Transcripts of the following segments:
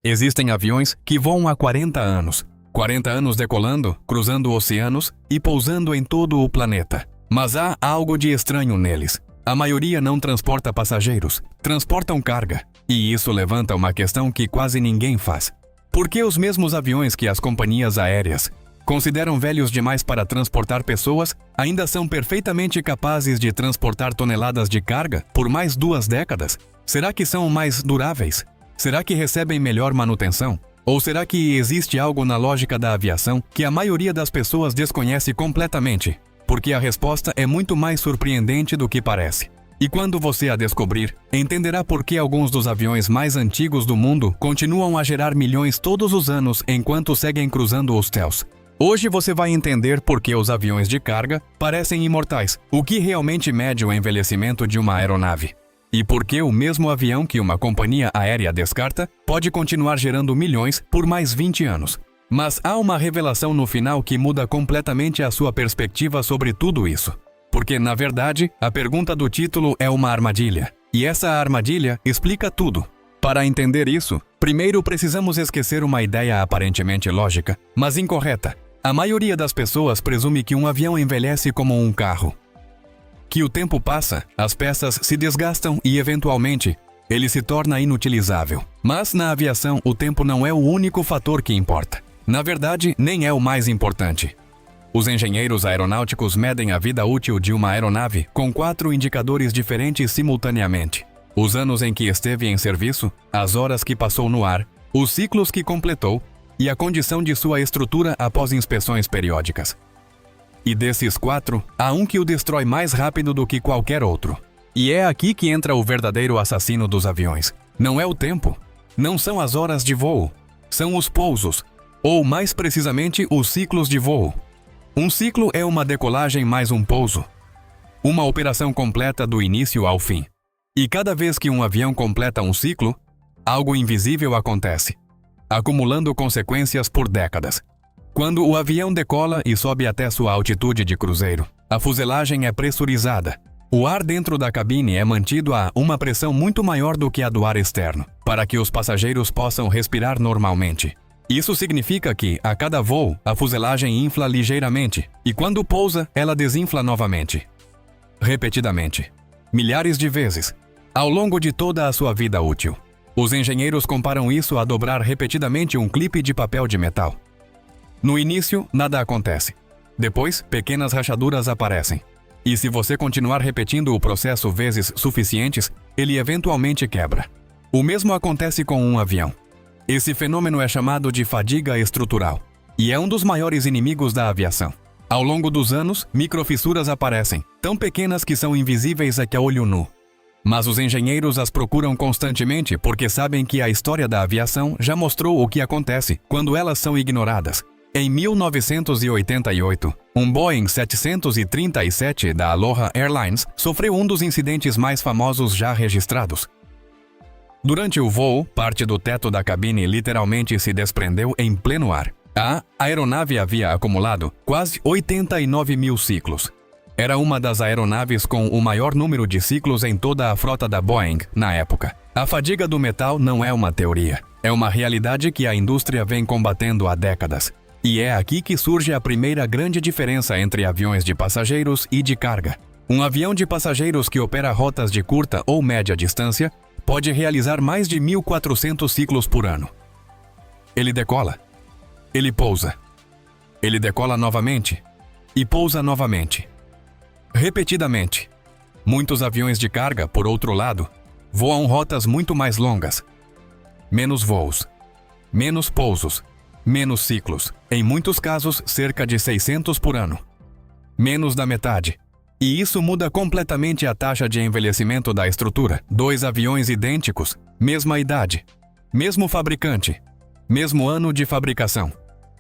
Existem aviões que voam há 40 anos. 40 anos decolando, cruzando oceanos e pousando em todo o planeta. Mas há algo de estranho neles. A maioria não transporta passageiros, transportam carga. E isso levanta uma questão que quase ninguém faz. Por que os mesmos aviões que as companhias aéreas consideram velhos demais para transportar pessoas ainda são perfeitamente capazes de transportar toneladas de carga por mais 2 décadas? Será que são mais duráveis? Será que recebem melhor manutenção? Ou será que existe algo na lógica da aviação que a maioria das pessoas desconhece completamente? Porque a resposta é muito mais surpreendente do que parece. E quando você a descobrir, entenderá por que alguns dos aviões mais antigos do mundo continuam a gerar milhões todos os anos enquanto seguem cruzando os céus. Hoje você vai entender por que os aviões de carga parecem imortais, o que realmente mede o envelhecimento de uma aeronave. E por que o mesmo avião que uma companhia aérea descarta pode continuar gerando milhões por mais 20 anos. Mas há uma revelação no final que muda completamente a sua perspectiva sobre tudo isso. Porque, na verdade, a pergunta do título é uma armadilha. E essa armadilha explica tudo. Para entender isso, primeiro precisamos esquecer uma ideia aparentemente lógica, mas incorreta. A maioria das pessoas presume que um avião envelhece como um carro. Que o tempo passa, as peças se desgastam e, eventualmente, ele se torna inutilizável. Mas, na aviação, o tempo não é o único fator que importa. Na verdade, nem é o mais importante. Os engenheiros aeronáuticos medem a vida útil de uma aeronave com 4 indicadores diferentes simultaneamente. Os anos em que esteve em serviço, as horas que passou no ar, os ciclos que completou e a condição de sua estrutura após inspeções periódicas. E desses 4, há um que o destrói mais rápido do que qualquer outro. E é aqui que entra o verdadeiro assassino dos aviões. Não é o tempo, não são as horas de voo, são os pousos, ou mais precisamente os ciclos de voo. Um ciclo é uma decolagem mais um pouso. Uma operação completa do início ao fim. E cada vez que um avião completa um ciclo, algo invisível acontece, acumulando consequências por décadas. Quando o avião decola e sobe até sua altitude de cruzeiro, a fuselagem é pressurizada. O ar dentro da cabine é mantido a uma pressão muito maior do que a do ar externo, para que os passageiros possam respirar normalmente. Isso significa que, a cada voo, a fuselagem infla ligeiramente, e quando pousa, ela desinfla novamente. Repetidamente. Milhares de vezes. Ao longo de toda a sua vida útil. Os engenheiros comparam isso a dobrar repetidamente um clipe de papel de metal. No início, nada acontece. Depois, pequenas rachaduras aparecem. E se você continuar repetindo o processo vezes suficientes, ele eventualmente quebra. O mesmo acontece com um avião. Esse fenômeno é chamado de fadiga estrutural, e é um dos maiores inimigos da aviação. Ao longo dos anos, microfissuras aparecem, tão pequenas que são invisíveis a olho nu. Mas os engenheiros as procuram constantemente porque sabem que a história da aviação já mostrou o que acontece quando elas são ignoradas. Em 1988, um Boeing 737 da Aloha Airlines sofreu um dos incidentes mais famosos já registrados. Durante o voo, parte do teto da cabine literalmente se desprendeu em pleno ar. A aeronave havia acumulado quase 89 mil ciclos. Era uma das aeronaves com o maior número de ciclos em toda a frota da Boeing na época. A fadiga do metal não é uma teoria. É uma realidade que a indústria vem combatendo há décadas. E é aqui que surge a primeira grande diferença entre aviões de passageiros e de carga. Um avião de passageiros que opera rotas de curta ou média distância pode realizar mais de 1.400 ciclos por ano. Ele decola. Ele pousa. Ele decola novamente. E pousa novamente. Repetidamente. Muitos aviões de carga, por outro lado, voam rotas muito mais longas. Menos voos. Menos pousos. Menos ciclos. Em muitos casos, cerca de 600 por ano. Menos da metade. E isso muda completamente a taxa de envelhecimento da estrutura. 2 aviões idênticos, mesma idade, mesmo fabricante, mesmo ano de fabricação.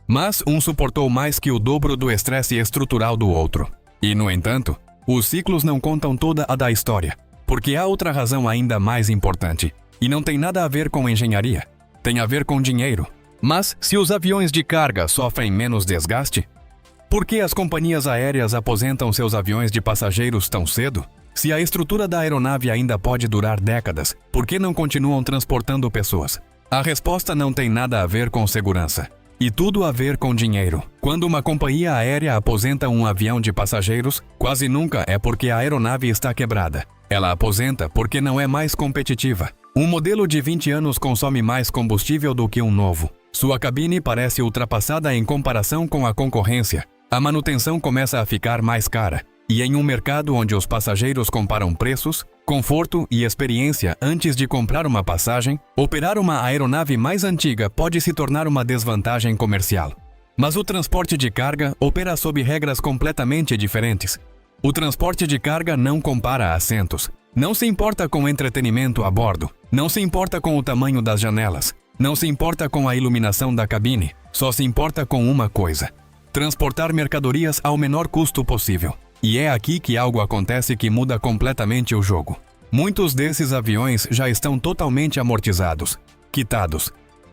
Mas um suportou mais que o dobro do estresse estrutural do outro. E, no entanto, os ciclos não contam toda a da história, porque há outra razão ainda mais importante. E não tem nada a ver com engenharia, tem a ver com dinheiro. Mas, se os aviões de carga sofrem menos desgaste, por que as companhias aéreas aposentam seus aviões de passageiros tão cedo? Se a estrutura da aeronave ainda pode durar décadas, por que não continuam transportando pessoas? A resposta não tem nada a ver com segurança. E tudo a ver com dinheiro. Quando uma companhia aérea aposenta um avião de passageiros, quase nunca é porque a aeronave está quebrada. Ela aposenta porque não é mais competitiva. Um modelo de 20 anos consome mais combustível do que um novo. Sua cabine parece ultrapassada em comparação com a concorrência. A manutenção começa a ficar mais cara. E em um mercado onde os passageiros comparam preços, conforto e experiência antes de comprar uma passagem, operar uma aeronave mais antiga pode se tornar uma desvantagem comercial. Mas o transporte de carga opera sob regras completamente diferentes. O transporte de carga não compara assentos. Não se importa com entretenimento a bordo. Não se importa com o tamanho das janelas. Não se importa com a iluminação da cabine. Só se importa com uma coisa: transportar mercadorias ao menor custo possível. E é aqui que algo acontece que muda completamente o jogo. Muitos desses aviões já estão totalmente amortizados, quitados,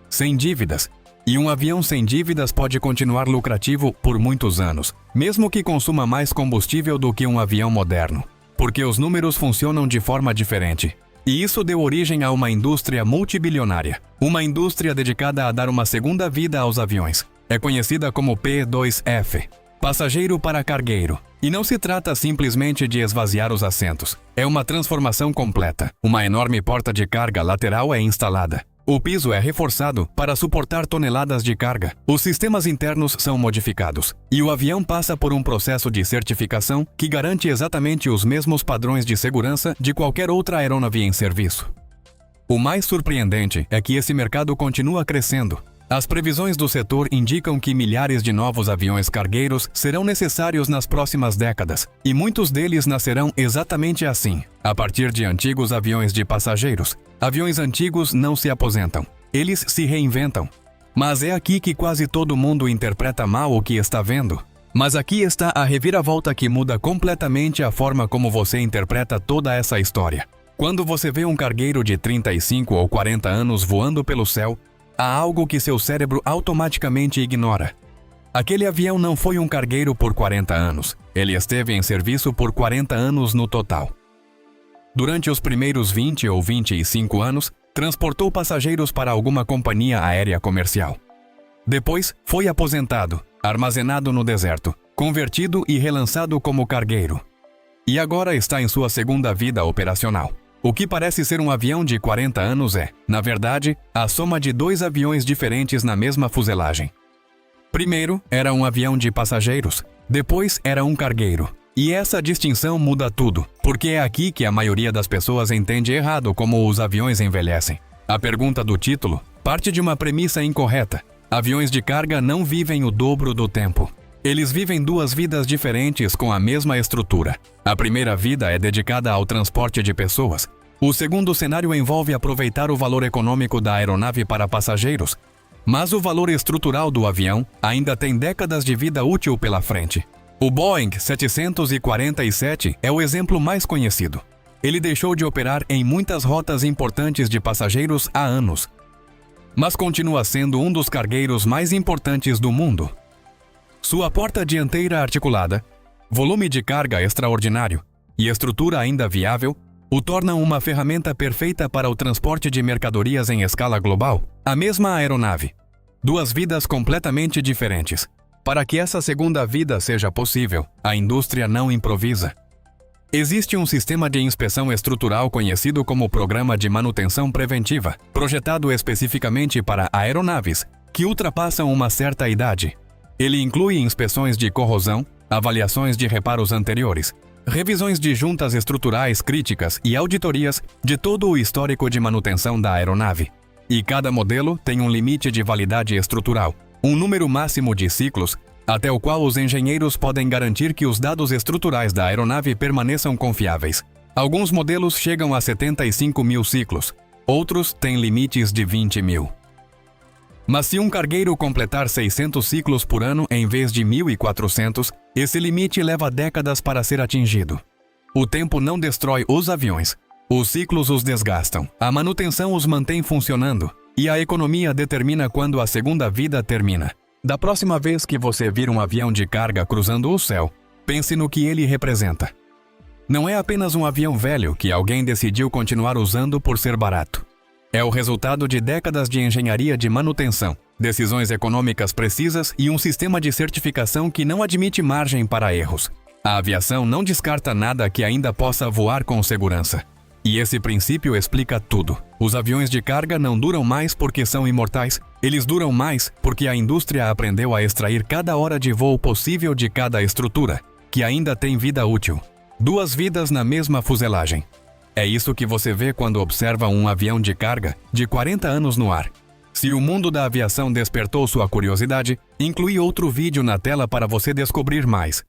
sem dívidas. E um avião sem dívidas pode continuar lucrativo por muitos anos, mesmo que consuma mais combustível do que um avião moderno. Porque os números funcionam de forma diferente. E isso deu origem a uma indústria multibilionária. Uma indústria dedicada a dar uma segunda vida aos aviões. É conhecida como P2F. Passageiro para cargueiro. E não se trata simplesmente de esvaziar os assentos. É uma transformação completa. Uma enorme porta de carga lateral é instalada. O piso é reforçado para suportar toneladas de carga. Os sistemas internos são modificados. E o avião passa por um processo de certificação que garante exatamente os mesmos padrões de segurança de qualquer outra aeronave em serviço. O mais surpreendente é que esse mercado continua crescendo. As previsões do setor indicam que milhares de novos aviões cargueiros serão necessários nas próximas décadas, e muitos deles nascerão exatamente assim, a partir de antigos aviões de passageiros. Aviões antigos não se aposentam, eles se reinventam. Mas é aqui que quase todo mundo interpreta mal o que está vendo. Mas aqui está a reviravolta que muda completamente a forma como você interpreta toda essa história. Quando você vê um cargueiro de 35 ou 40 anos voando pelo céu, há algo que seu cérebro automaticamente ignora. Aquele avião não foi um cargueiro por 40 anos. Ele esteve em serviço por 40 anos no total. Durante os primeiros 20 ou 25 anos, transportou passageiros para alguma companhia aérea comercial. Depois, foi aposentado, armazenado no deserto, convertido e relançado como cargueiro. E agora está em sua segunda vida operacional. O que parece ser um avião de 40 anos é, na verdade, a soma de dois aviões diferentes na mesma fuselagem. Primeiro, era um avião de passageiros. Depois, era um cargueiro. E essa distinção muda tudo, porque é aqui que a maioria das pessoas entende errado como os aviões envelhecem. A pergunta do título parte de uma premissa incorreta. Aviões de carga não vivem o dobro do tempo. Eles vivem duas vidas diferentes com a mesma estrutura. A primeira vida é dedicada ao transporte de pessoas. O segundo cenário envolve aproveitar o valor econômico da aeronave para passageiros. Mas o valor estrutural do avião ainda tem décadas de vida útil pela frente. O Boeing 747 é o exemplo mais conhecido. Ele deixou de operar em muitas rotas importantes de passageiros há anos, mas continua sendo um dos cargueiros mais importantes do mundo. Sua porta dianteira articulada, volume de carga extraordinário e estrutura ainda viável o tornam uma ferramenta perfeita para o transporte de mercadorias em escala global. A mesma aeronave. Duas vidas completamente diferentes. Para que essa segunda vida seja possível, a indústria não improvisa. Existe um sistema de inspeção estrutural conhecido como Programa de Manutenção Preventiva, projetado especificamente para aeronaves que ultrapassam uma certa idade. Ele inclui inspeções de corrosão, avaliações de reparos anteriores, revisões de juntas estruturais críticas e auditorias de todo o histórico de manutenção da aeronave. E cada modelo tem um limite de validade estrutural, um número máximo de ciclos, até o qual os engenheiros podem garantir que os dados estruturais da aeronave permaneçam confiáveis. Alguns modelos chegam a 75 mil ciclos, outros têm limites de 20 mil. Mas se um cargueiro completar 600 ciclos por ano em vez de 1.400, esse limite leva décadas para ser atingido. O tempo não destrói os aviões. Os ciclos os desgastam, a manutenção os mantém funcionando, e a economia determina quando a segunda vida termina. Da próxima vez que você vir um avião de carga cruzando o céu, pense no que ele representa. Não é apenas um avião velho que alguém decidiu continuar usando por ser barato. É o resultado de décadas de engenharia de manutenção, decisões econômicas precisas e um sistema de certificação que não admite margem para erros. A aviação não descarta nada que ainda possa voar com segurança. E esse princípio explica tudo. Os aviões de carga não duram mais porque são imortais. Eles duram mais porque a indústria aprendeu a extrair cada hora de voo possível de cada estrutura, que ainda tem vida útil. 2 vidas na mesma fuselagem. É isso que você vê quando observa um avião de carga de 40 anos no ar. Se o mundo da aviação despertou sua curiosidade, inclui outro vídeo na tela para você descobrir mais.